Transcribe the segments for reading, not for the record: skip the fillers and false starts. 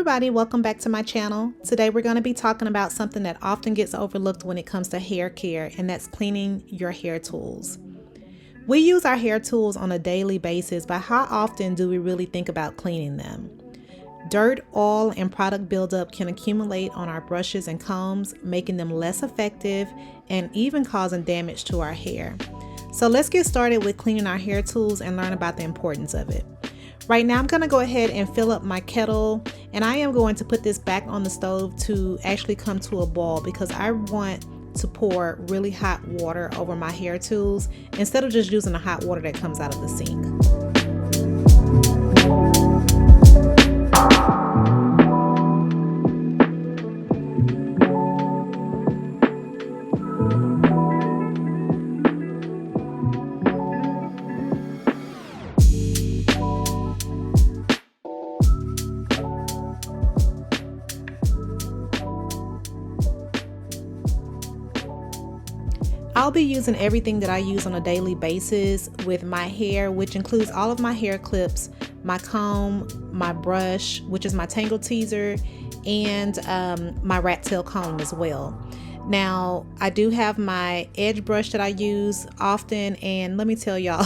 everybody, welcome back to my channel. Today we're going to be talking about something that often gets overlooked when it comes to hair care, and that's cleaning your hair tools. We use our hair tools on a daily basis, but how often do we really think about cleaning them? Dirt, oil, and product buildup can accumulate on our brushes and combs, making them less effective and even causing damage to our hair. So let's get started with cleaning our hair tools and learn about the importance of it. Right now I'm going to go ahead and fill up my kettle, and I am going to put this back on the stove to actually come to a boil because I want to pour really hot water over my hair tools instead of just using the hot water that comes out of the sink. I'll be using everything that I use on a daily basis with my hair, which includes all of my hair clips, my comb, my brush, which is my tangle teaser, and my rat tail comb as well. Now, I do have my edge brush that I use often, and let me tell y'all,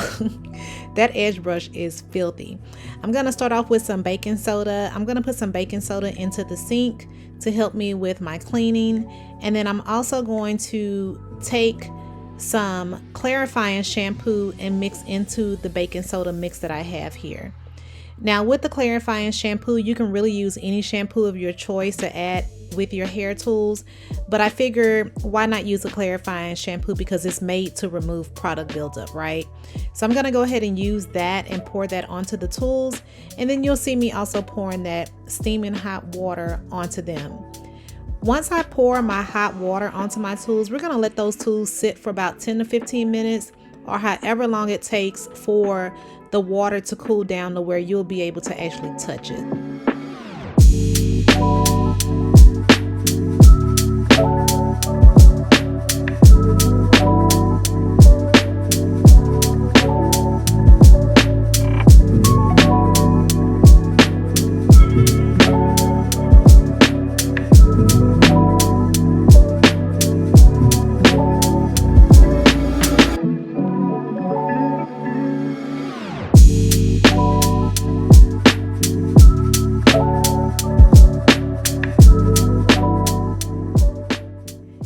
that edge brush is filthy. I'm going to start off with some baking soda. I'm going to put some baking soda into the sink to help me with my cleaning, and then I'm also going to take some clarifying shampoo and mix into the baking soda mix that I have here. Now with the clarifying shampoo, you can really use any shampoo of your choice to add with your hair tools, but I figure why not use a clarifying shampoo because it's made to remove product buildup, right? So I'm going to go ahead and use that and pour that onto the tools, and then you'll see me also pouring that steaming hot water onto them. Once I pour my hot water onto my tools, we're going to let those tools sit for about 10 to 15 minutes or however long it takes for the water to cool down to where you'll be able to actually touch it.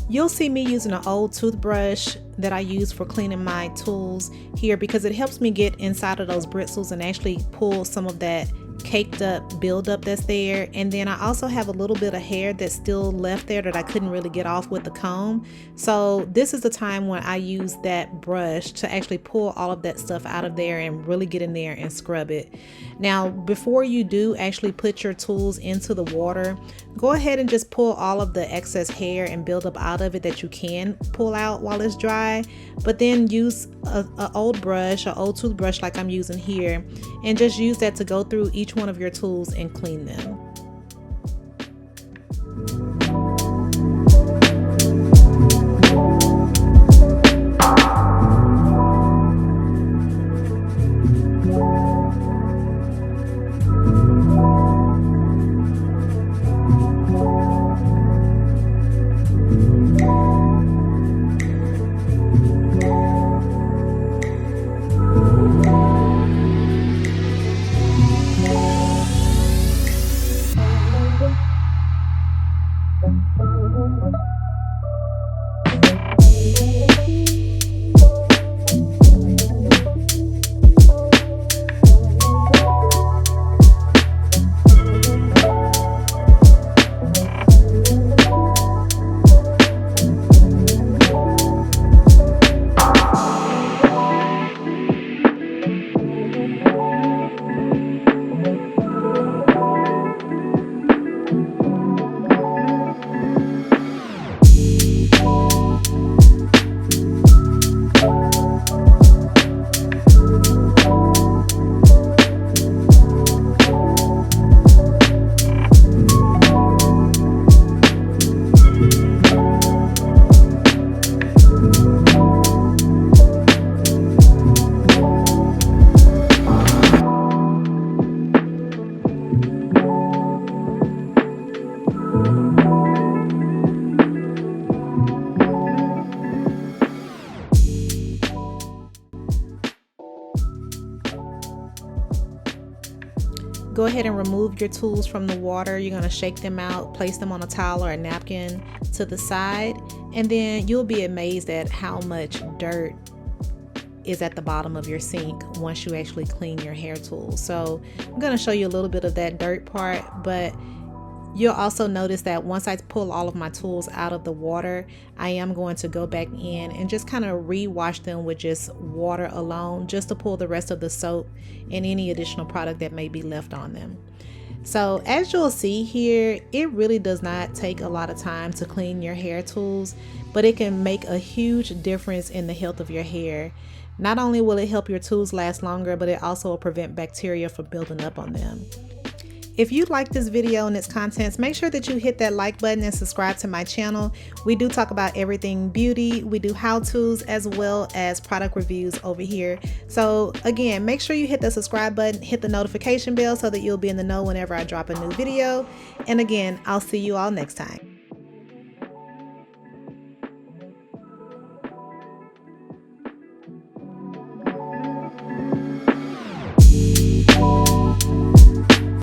You'll see me using an old toothbrush that I use for cleaning my tools here because it helps me get inside of those bristles and actually pull some of that caked up buildup that's there. And then I also have a little bit of hair that's still left there that I couldn't really get off with the comb. So this is the time when I use that brush to actually pull all of that stuff out of there and really get in there and scrub it. Now, before you do actually put your tools into the water, go ahead and just pull all of the excess hair and buildup out of it that you can pull out while it's dry, but then use an old brush or old toothbrush like I'm using here, and just use that to go through each one of your tools and clean them. go ahead and remove your tools from the water. You're going to shake them out, place them on a towel or a napkin to the side, and then you'll be amazed at how much dirt is at the bottom of your sink once you actually clean your hair tools. So I'm going to show you a little bit of that dirt part, but you'll also notice that once I pull all of my tools out of the water, I am going to go back in and just kind of rewash them with just water alone, just to pull the rest of the soap and any additional product that may be left on them. So as you'll see here, it really does not take a lot of time to clean your hair tools, but it can make a huge difference in the health of your hair. Not only will it help your tools last longer, but it also will prevent bacteria from building up on them. If you like this video and its contents, make sure that you hit that like button and subscribe to my channel. We do talk about everything beauty. We do how-tos as well as product reviews over here. So again, make sure you hit the subscribe button, hit the notification bell so that you'll be in the know whenever I drop a new video. And again, I'll see you all next time.